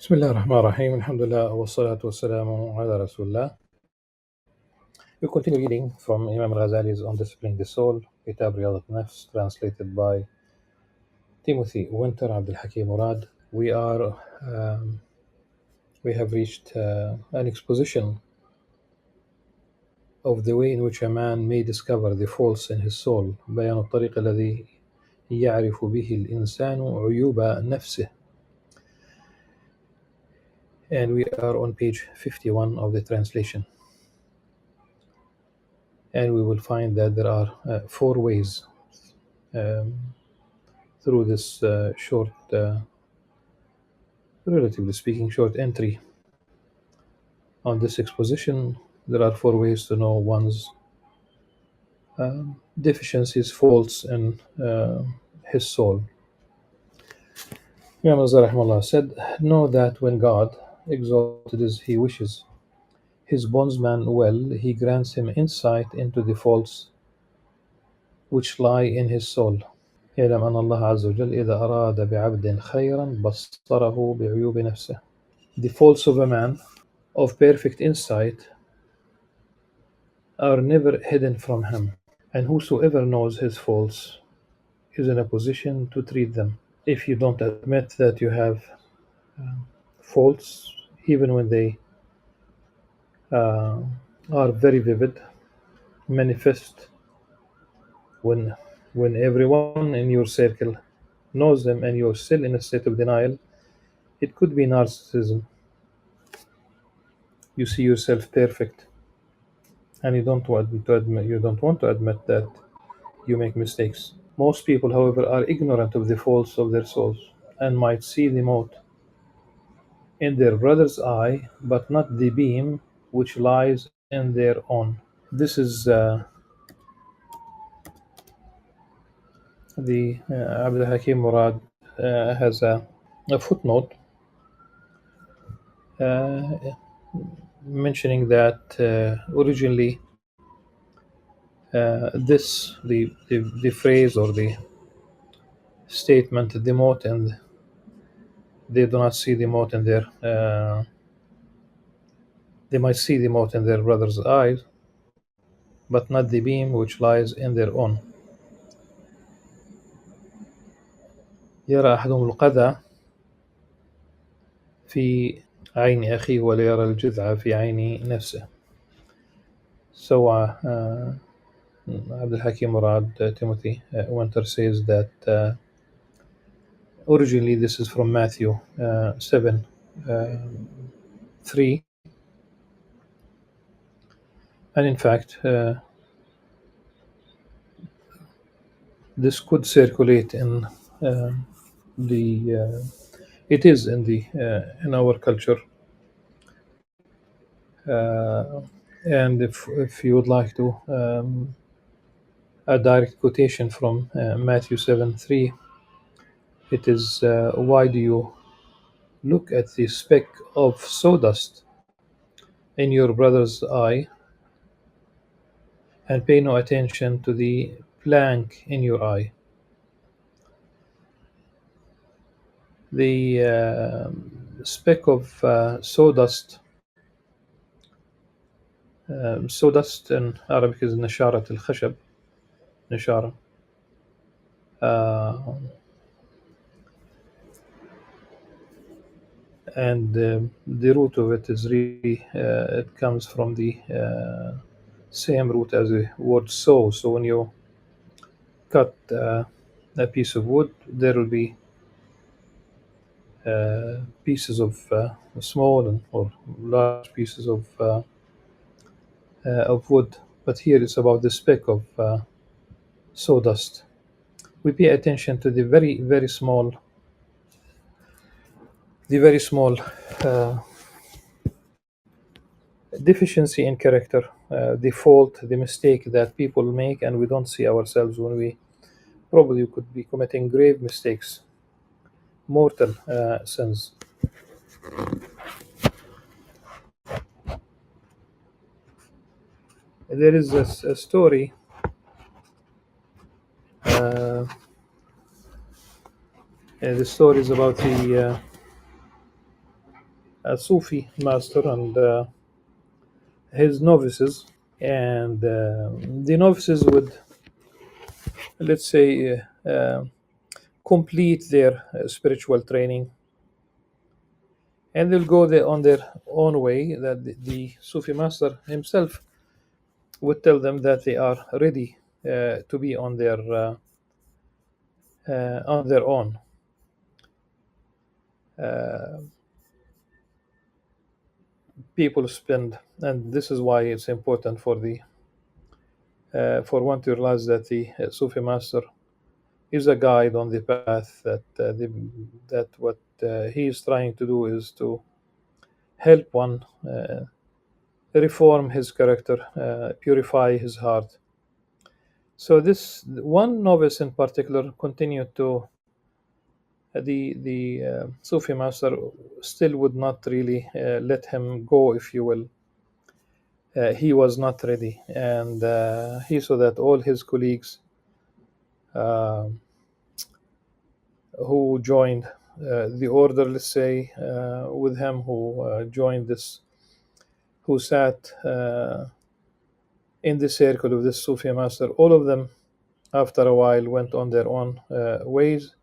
بسم الله الرحمن الرحيم الحمد لله والصلاة والسلام على رسول الله. We continue reading from Imam Al-Ghazali's On Disciplining the Soul, Kitab Riyad al-Nafs, translated by Timothy Winter Abdul Hakim Murad. We have reached an exposition of the way in which a man may discover the faults in his soul. بيان الطريق الذي يعرف به الإنسان عيوب نفسه. And we are on page 51 of the translation. And we will find that there are four ways through this short, relatively speaking, short entry on this exposition. There are four ways to know one's deficiencies, faults in his soul. Imam Al-Ghazali said, know that when God, exalted as he wishes, his bondsman well, he grants him insight into the faults which lie in his soul. يعلم أن الله عز وجل إذا أراد بعبد خيرا بصره بعيوب نفسه. The faults of a man of perfect insight are never hidden from him, and whosoever knows his faults is in a position to treat them. If you don't admit that you have faults, even when they are very vivid, manifest when everyone in your circle knows them and you're still in a state of denial, it could be narcissism. You see yourself perfect, and you don't want to admit that you make mistakes. Most people, however, are ignorant of the faults of their souls and might see the mote in their brother's eye, but not the beam which lies in their own. This is the Abdul Hakim Murad has a footnote uh, mentioning that originally the phrase or the statement, the mote, and they do not see the mote in their they might see the mote in their brother's eyes, but not the beam which lies in their own. يرى أحدهم القذى في عين أخيه ولا يرى الجذع في عين نفسه. So Abdul Hakim Murad Timothy Winter says that originally this is from Matthew 7 3, and in fact this could circulate in the it is in the in our culture, and if you would like to a direct quotation from Matthew 7:3, it is why do you look at the speck of sawdust in your brother's eye and pay no attention to the plank in your eye? The speck of sawdust. Sawdust in Arabic is نشارة الخشب, نشارة. And the root of it is really it comes from the same root as the word saw. So when you cut a piece of wood, there will be pieces of small or large pieces of wood. But here it's about the speck of sawdust. We pay attention to the very small deficiency in character, the fault, the mistake that people make, and we don't see ourselves when we probably could be committing grave mistakes, mortal sins. There is a story the story is about a Sufi master and his novices, and the novices would, let's say, complete their spiritual training, and they'll go there on their own way. That the Sufi master himself would tell them that they are ready to be on their own. Uh, People spend, and this is why it's important for one to realize that the Sufi master is a guide on the path, that what he is trying to do is to help one reform his character, purify his heart. So this one novice in particular continued to the Sufi master still would not really let him go, if you will. He was not ready, and he saw that all his colleagues uh, who joined the order, let's say, with him, who joined this, who sat in the circle of this Sufi master, all of them, after a while, went on their own ways,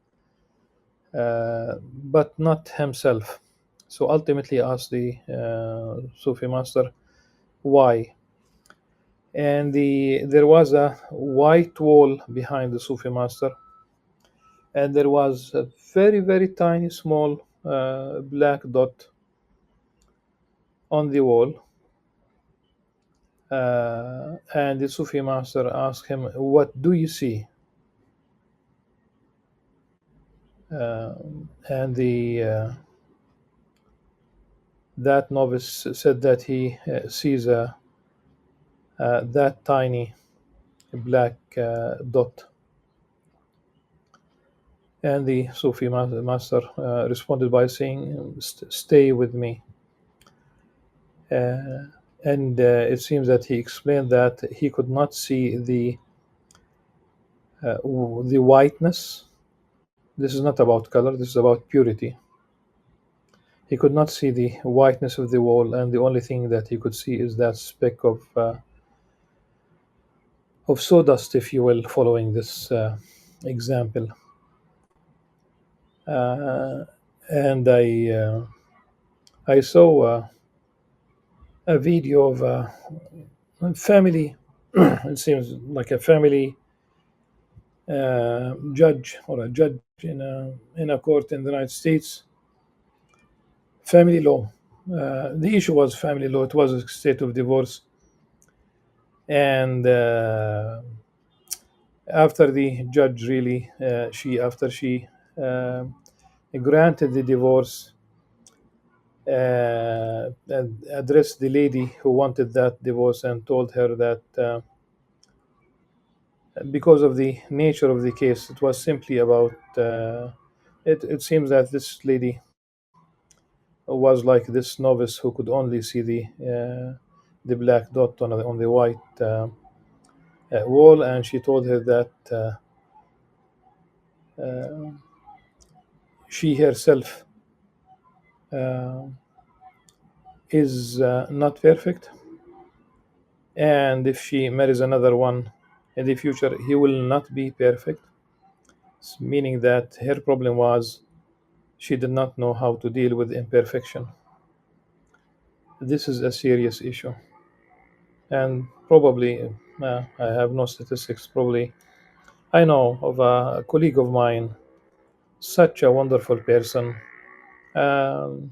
but not himself. So ultimately, asked the Sufi master why, and there was a white wall behind the Sufi master, and there was a very very tiny small black dot on the wall. And the Sufi master asked him, "What do you see?" Uh, and the that novice said that he sees that tiny black dot. And the Sufi master responded by saying, "Stay with me." Uh, and it seems that he explained that he could not see the whiteness. This is not about color. This is about purity. He could not see the whiteness of the wall, and the only thing that he could see is that speck of sawdust, if you will, following this example. Uh, and I saw a video of a family. It seems like a family judge, or a judge in a court in the United States. Family law. The issue was family law. It was a state of divorce, and after the judge really, she after she uh, granted the divorce, and addressed the lady who wanted that divorce and told her that because of the nature of the case, it was simply about. It seems that this lady was like this novice who could only see the black dot on the white wall, and she told her that uh, she herself uh, is not perfect, and if she marries another one in the future, he will not be perfect. Meaning that her problem was she did not know how to deal with imperfection. This is a serious issue, and probably I have no statistics. Probably I know of a colleague of mine, such a wonderful person, um,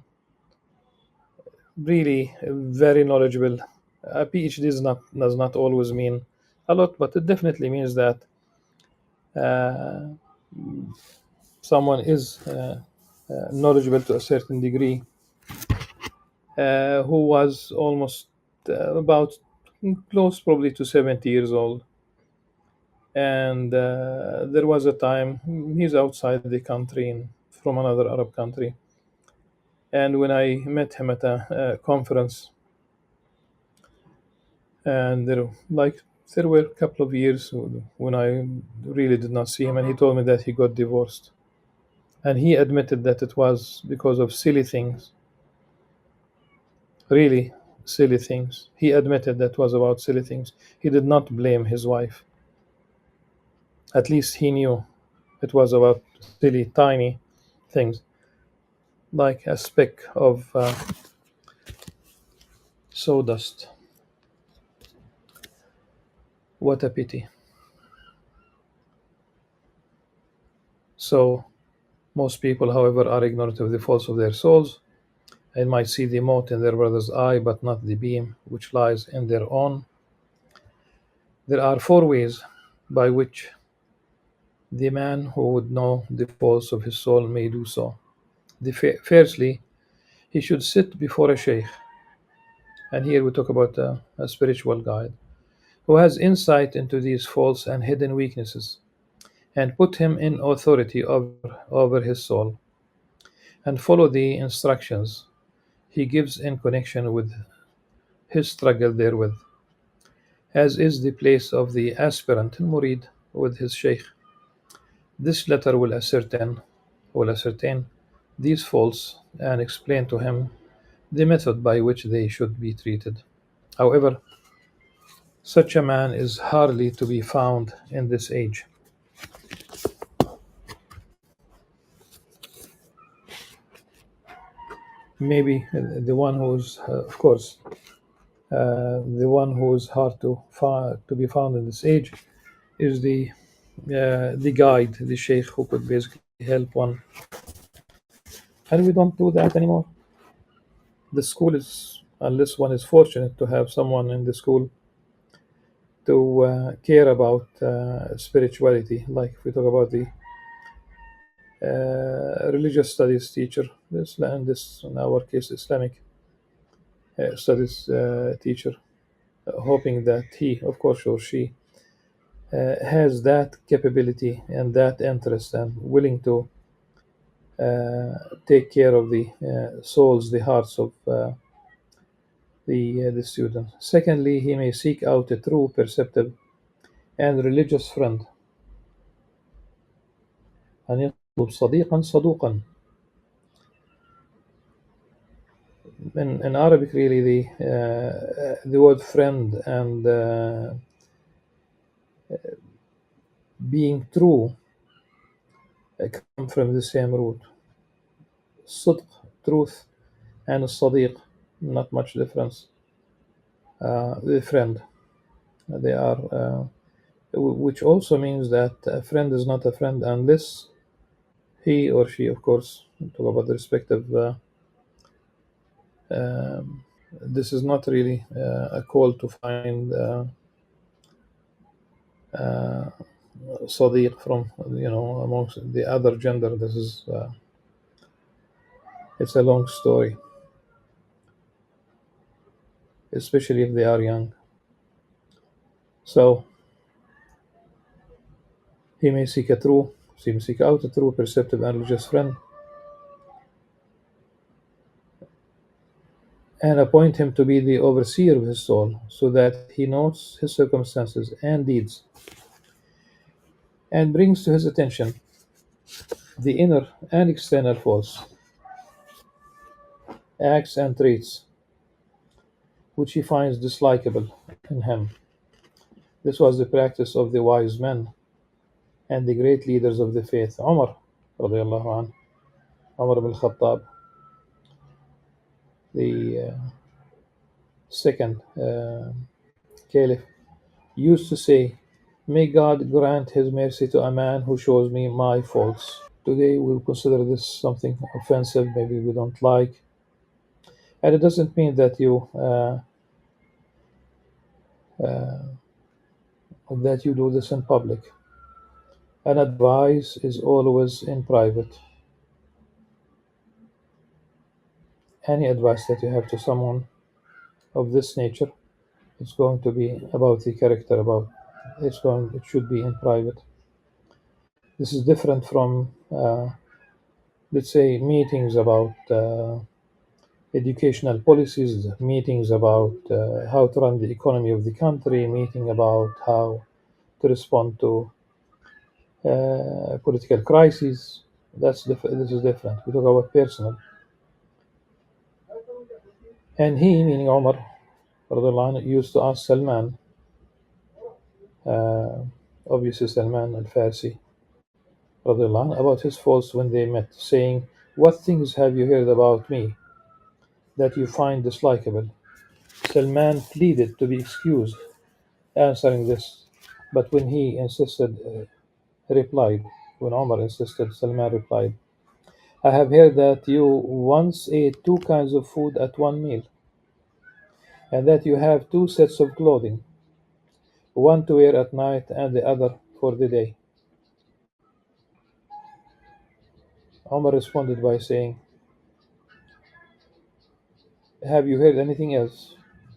really very knowledgeable. A PhD does not always mean a lot, but it definitely means that uh, someone is knowledgeable to a certain degree, who was almost about close probably to 70 years old. And there was a time he's outside the country, from another Arab country. And when I met him at a conference, and there were a couple of years when I really did not see him, and he told me that he got divorced, and he admitted that it was because of silly things. really silly things. He admitted that was about silly things. He did not blame his wife. At least he knew it was about silly, tiny things, like a speck of sawdust. What a pity. So, most people, however, are ignorant of the faults of their souls and might see the mote in their brother's eye, but not the beam which lies in their own. There are four ways by which the man who would know the faults of his soul may do so. Firstly, he should sit before a sheikh, and here we talk about a spiritual guide, who has insight into these faults and hidden weaknesses, and put him in authority over his soul, and follow the instructions he gives in connection with his struggle therewith, as is the place of the aspirant murid with his sheikh. This letter will ascertain these faults and explain to him the method by which they should be treated. However, such a man is hardly to be found in this age. Maybe the one who's, of course, the one who is hard to be found in this age is the guide, the sheikh who could basically help one. And we don't do that anymore. The school is, unless one is fortunate to have someone in the school to care about spirituality, like if we talk about the religious studies teacher, in our case, Islamic studies teacher, hoping that he, of course, or she, has that capability and that interest and willing to take care of the souls, the hearts of the student. Secondly, he may seek out a true, perceptive, and religious friend. أن يطلب صديقا صدوقا. In Arabic, really, the word friend and being true come from the same root. صدق, truth, and الصديق, not much difference. The friend, they are, which also means that a friend is not a friend unless he or she, of course, talk about the respective. This is not really a call to find Sadiq from amongst the other gender. This is it's a long story, especially if they are young. So he may seek out a true, perceptive, and religious friend, and appoint him to be the overseer of his soul, so that he notes his circumstances and deeds, and brings to his attention the inner and external faults, acts, and traits which he finds dislikable in him. This was the practice of the wise men and the great leaders of the faith. Radiallahu anh, Umar ibn Khattab, the second caliph, used to say, "May God grant His mercy to a man who shows me my faults." Today we'll consider this something offensive, maybe we don't like, and it doesn't mean that you do this in public. An advice is always in private. Any advice that you have to someone of this nature, it's going to be about the character, it should be in private. This is different from let's say meetings about educational policies, meetings about how to run the economy of the country, meeting about how to respond to political crises. This is different. We talk about personal. And he, meaning Umar, radiallahu anhu, used to ask Salman, uh, obviously Salman al-Farsi, radiallahu anhu, about his faults when they met, saying, "What things have you heard about me that you find dislikable?" Salman pleaded to be excused answering this, but when he insisted, replied, when Omar insisted, Salman replied, "I have heard that you once ate two kinds of food at one meal, and that you have two sets of clothing, one to wear at night and the other for the day." Omar responded by saying, "Have you heard anything else?"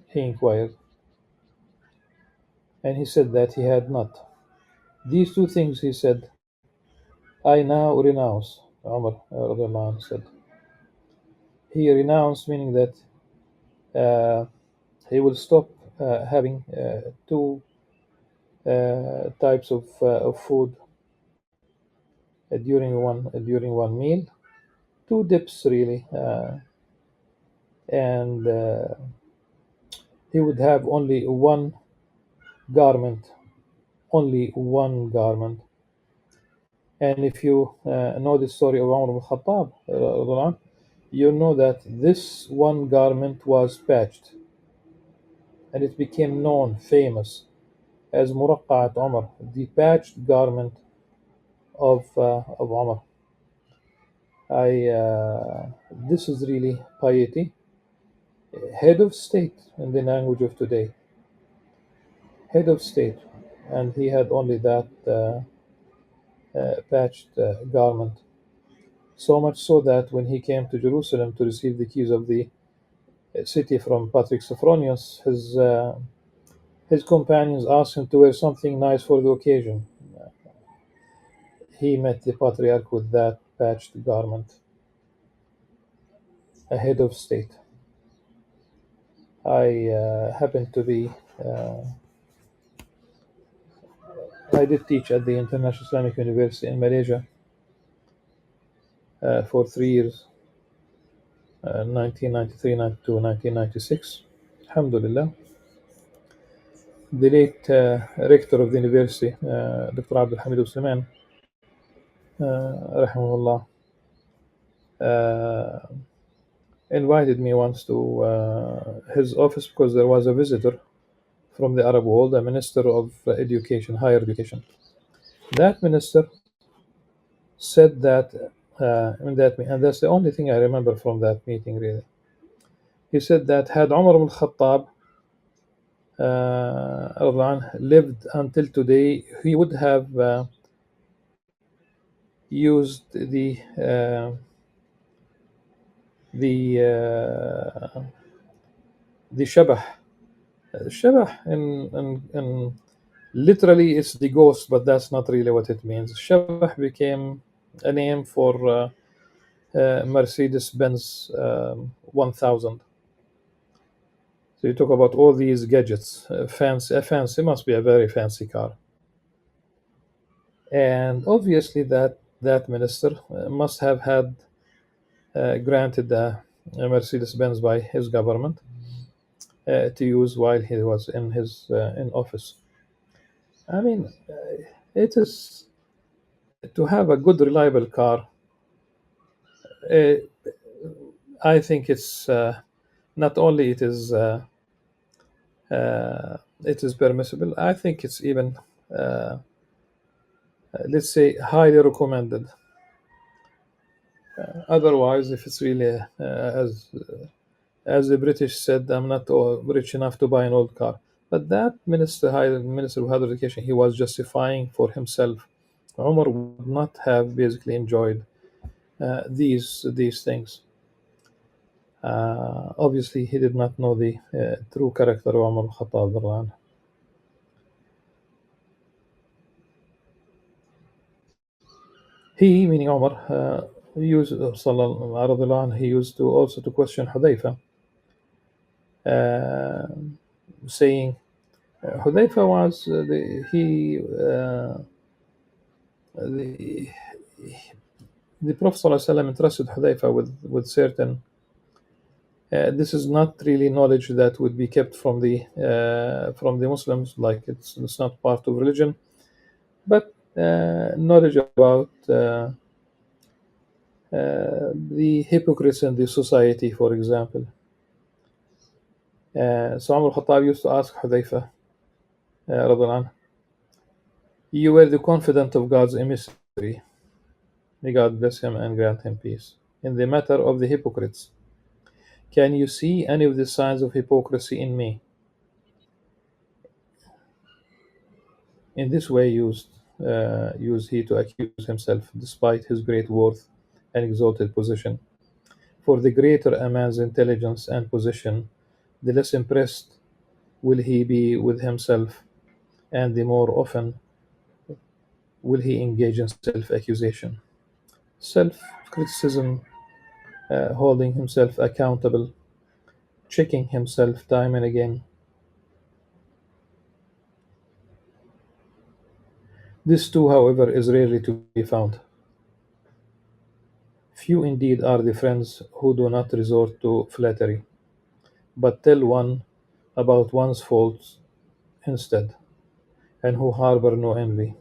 he inquired, and he said that he had not. "These two things," he said, "I now renounce," Omar radiallahu anhu said. He renounced, meaning that uh, he will stop having two types of food during one meal, two dips really, and he would have garment, only one garment. And if you know the story of Umar ibn Khattab, you know that this one garment was patched, and it became known, famous as Muraqqa'at Umar, the patched garment of Umar. I This is really piety, head of state in the language of today, head of state, and he had only that patched garment. So much so that when he came to Jerusalem to receive the keys of the city from Patrick Sophronius, his companions asked him to wear something nice for the occasion. He met the patriarch with that patched garment, a head of state. I happened to be, uh, I did teach at the International Islamic University in Malaysia for 3 years, 1993 to 1996. Alhamdulillah. The late rector of the university, Dr. Abdul Hamid Sulaiman, rahimahullah, uh, invited me once to his office because there was a visitor from the Arab world, a minister of education, higher education. That minister said that and that's the only thing I remember from that meeting, really. He said that had Umar ibn Khattab lived until today, he would have used the the shabah. Shabah in literally it's the ghost, but that's not really what it means. Shabah became a name for Mercedes Benz 1000. So you talk about all these gadgets, fancy must be a very fancy car, and obviously that minister must have had granted a Mercedes Benz by his government to use while he was in his in office. I mean, it is to have a good, reliable car. Uh, I think it's not only it is permissible. I think it's even let's say highly recommended. Otherwise, if it's really as the British said, I'm not rich enough to buy an old car. But that minister of higher education, he was justifying for himself. Umar would not have basically enjoyed these things. Obviously, he did not know the true character of Umar al-Khattab. He, meaning Umar, he used to also to question Hudayfa, uh, saying Hudayfa was the the Prophet ﷺ entrusted Hudayfa with certain This is not really knowledge that would be kept from the Muslims, like it's not part of religion, but knowledge about the hypocrites in the society, for example. So Umar al-Khattab used to ask Hudayfa, رضي الله عنه, you were the confidant of God's emissary, may God bless him and grant him peace. In the matter of the hypocrites, can you see any of the signs of hypocrisy in me? In this way used he to accuse himself, despite his great worth and exalted position. For the greater a man's intelligence and position, the less impressed will he be with himself, and the more often will he engage in self accusation. Self criticism, holding himself accountable, checking himself time and again. This too, however, is rarely to be found. Few indeed are the friends who do not resort to flattery, but tell one about one's faults instead, and who harbor no envy.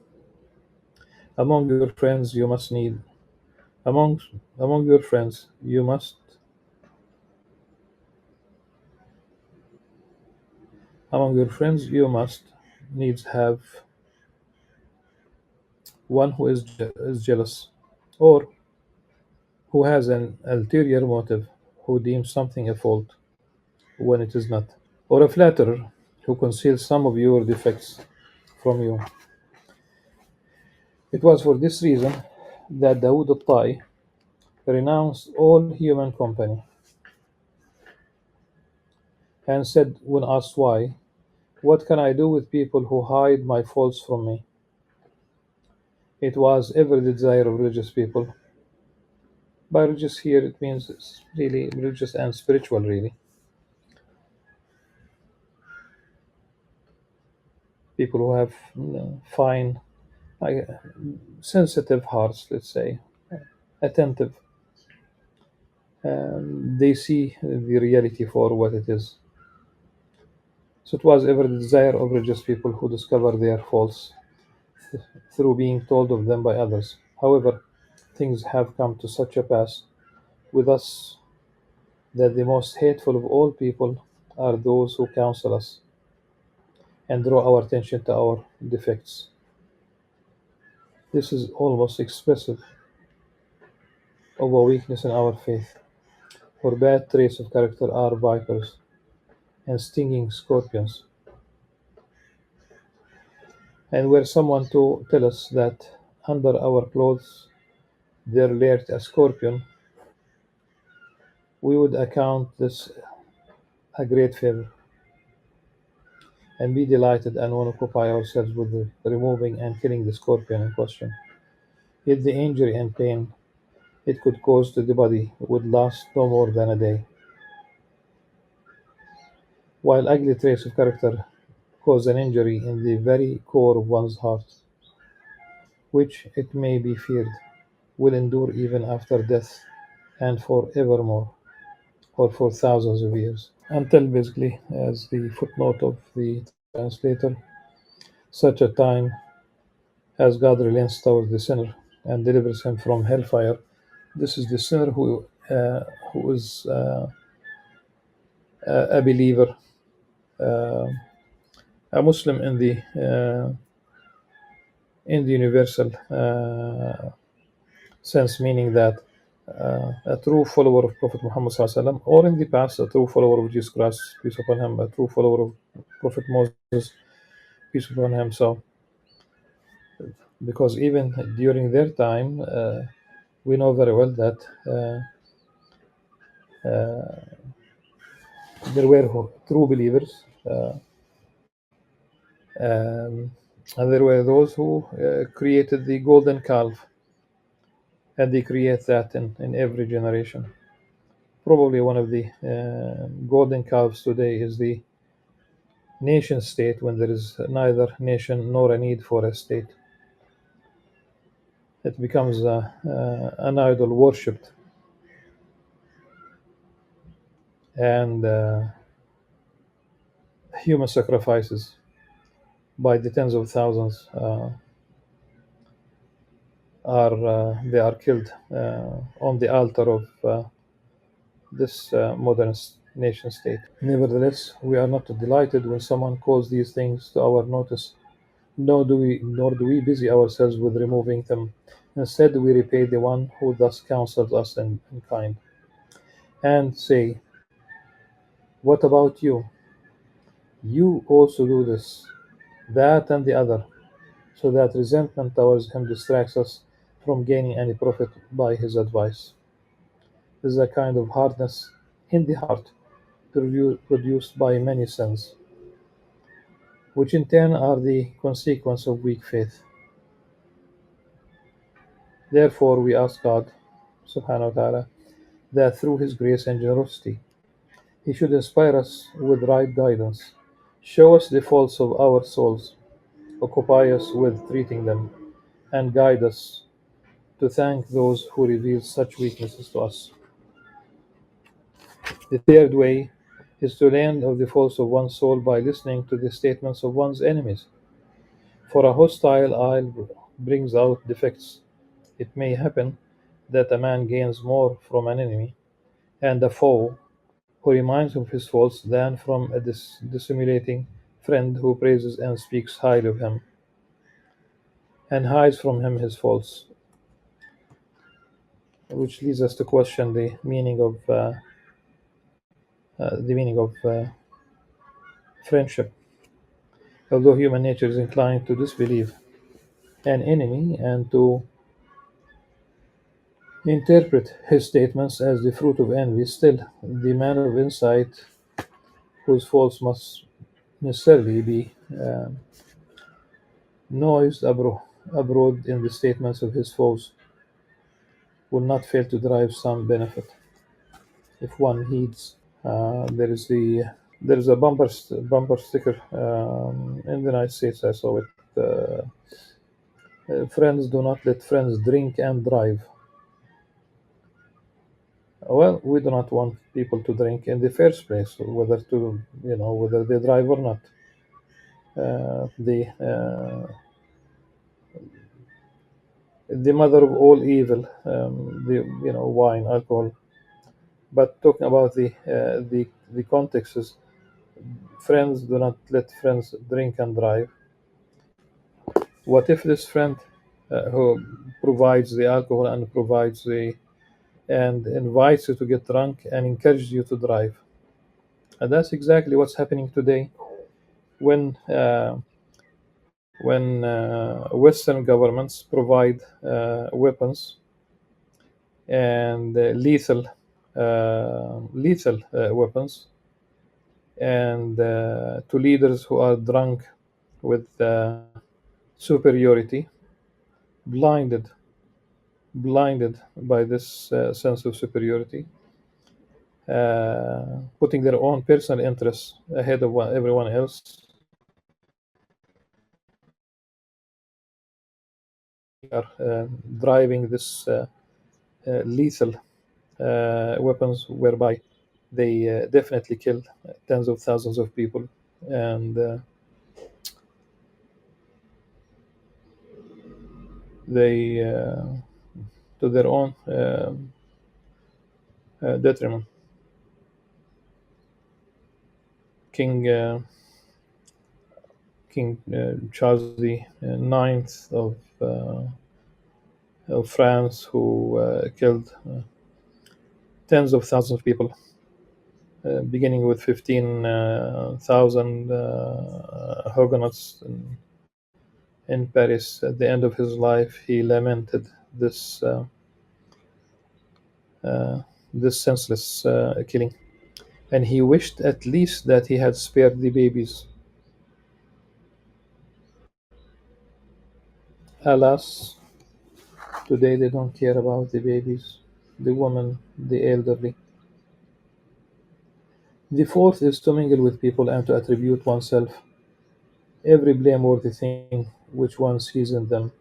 Among your friends you must need among among your friends you must needs have one who is jealous, or who has an ulterior motive, who deems something a fault when it is not, or a flatterer who conceals some of your defects from you. It was for this reason that Dawood al-Tai renounced all human company and said, when asked why, what can I do with people who hide my faults from me? It was ever the desire of religious people. By religious here, it means it's really religious and spiritual, really. People who have fine, like, sensitive hearts, let's say, attentive. They see the reality for what it is. So it was ever the desire of religious people who discover their faults through being told of them by others. However, things have come to such a pass with us that the most hateful of all people are those who counsel us and draw our attention to our defects. This is almost expressive of a weakness in our faith, for bad traits of character are vipers and stinging scorpions. And were someone to tell us that under our clothes there lurked a scorpion, we would account this a great favor, and be delighted and want to occupy ourselves with removing and killing the scorpion in question. Yet the injury and pain it could cause to the body would last no more than a day, while ugly traits of character cause an injury in the very core of one's heart, which, it may be feared, will endure even after death and for evermore, or for thousands of years, until basically, as the footnote of the translator, such a time as God relents toward the sinner and delivers him from hellfire. This is the sinner who is a believer, uh, a Muslim in the universal sense, meaning that a true follower of Prophet Muhammad SAW, or in the past, a true follower of Jesus Christ, peace upon him, a true follower of Prophet Moses, peace upon him. So, because even during their time, we know very well that there were true believers, um, and there were those who created the golden calf, and they create that in every generation. Probably one of the golden calves today is the nation state, when there is neither nation nor a need for a state. It becomes an idol worshipped. and human sacrifices by the tens of thousands are killed on the altar of this modern nation state. Nevertheless, we are not delighted when someone calls these things to our notice, nor do we busy ourselves with removing them. Instead, we repay the one who thus counsels us in kind, and say, "What about you? You also do this, that, and the other," so that resentment towards him distracts us from gaining any profit by his advice. This is a kind of hardness in the heart produced by many sins, which in turn are the consequence of weak faith. Therefore, we ask God, subhanahu wa ta'ala, that through His grace and generosity, He should inspire us with right guidance, show us the faults of our souls, occupy us with treating them, and guide us to thank those who reveal such weaknesses to us. The third way is to learn of the faults of one's soul by listening to the statements of one's enemies. For a hostile eye brings out defects. It may happen that a man gains more from an enemy and a foe who reminds him of his faults than from a dissimulating friend who praises and speaks highly of him and hides from him his faults, which leads us to question the meaning of friendship. Although human nature is inclined to disbelieve an enemy and to interpret his statements as the fruit of envy, still the man of insight, whose faults must necessarily be noised abroad in the statements of his foes, will not fail to derive some benefit if one heeds. There is a bumper sticker in the United States. I saw it. Friends do not let friends drink and drive. Well, we do not want people to drink in the first place, whether they drive or not. The mother of all evil, wine, alcohol. But talking about the context is friends do not let friends drink and drive. What if this friend who provides the alcohol and invites you to get drunk and encourages you to drive? And that's exactly what's happening today when Western governments provide weapons and lethal weapons and to leaders who are drunk with superiority, blinded blinded by this sense of superiority, putting their own personal interests ahead of everyone else, are driving this lethal weapons whereby they definitely kill tens of thousands of people, and they to their own detriment. King King Charles the Ninth of France, who killed tens of thousands of people, beginning with 15,000 Huguenots in Paris. At the end of his life, he lamented this uh, this senseless killing, and he wished at least that he had spared the babies. Alas, today they don't care about the babies, the women, the elderly. The fourth is to mingle with people and to attribute oneself every blameworthy thing which one sees in them.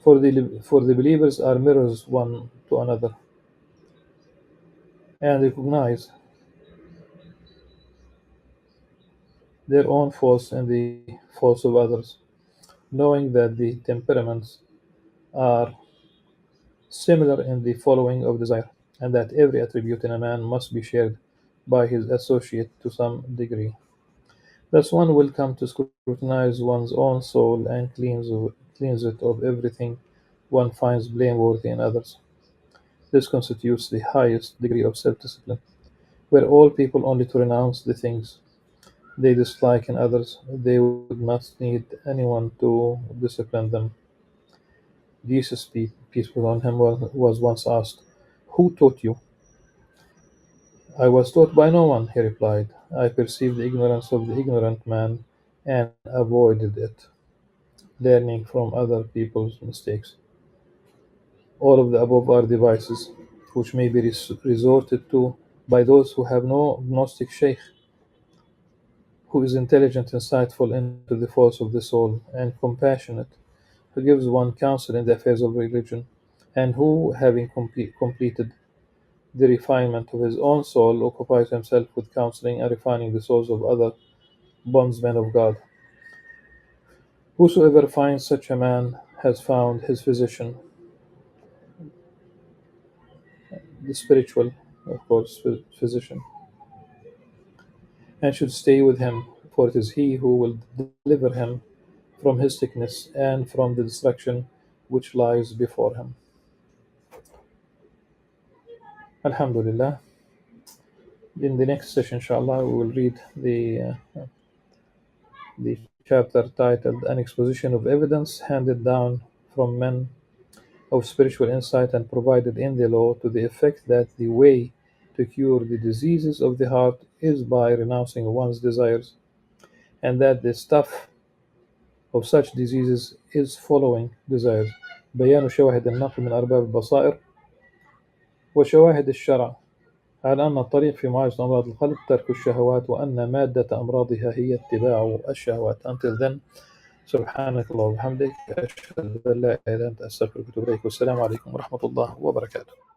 For the believers are mirrors one to another. and recognize their own faults and the faults of others, knowing that the temperaments are similar in the following of desire, and that every attribute in a man must be shared by his associate to some degree. Thus, one will come to scrutinize one's own soul and cleanse it of everything one finds blameworthy in others. This constitutes the highest degree of self discipline, where all people only to renounce the things they dislike in others, they would not need anyone to discipline them. Jesus, peace be upon him, was once asked, "Who taught you?" "I was taught by no one," he replied. "I perceived the ignorance of the ignorant man and avoided it, learning from other people's mistakes." All of the above are devices which may be resorted to by those who have no Gnostic sheikh, who is intelligent, insightful into the faults of the soul, and compassionate, who gives one counsel in the affairs of religion, and who, having completed the refinement of his own soul, occupies himself with counseling and refining the souls of other bondsmen of God. Whosoever finds such a man has found his physician, the spiritual, of course, physician, and should stay with him, for it is he who will deliver him from his sickness and from the destruction which lies before him. Alhamdulillah. In the next session, inshallah, we will read the chapter titled An Exposition of Evidence Handed Down from Men of Spiritual Insight and Provided in the Law to the effect that the way to cure the diseases of the heart is by renouncing one's desires, and that the stuff of such diseases is following desires. بيان شواهد النقل من أرباب البصائر وشواهد الشرع على أن الطريق في معالجة أمراض القلب ترك الشهوات وأن مادة أمراضها هي اتباع الشهوات. Until then, سبحانك اللهم وبحمدك أشهد أن لا إله إلا أنت أستغفرك وأتوب إليك والسلام عليكم ورحمة الله وبركاته.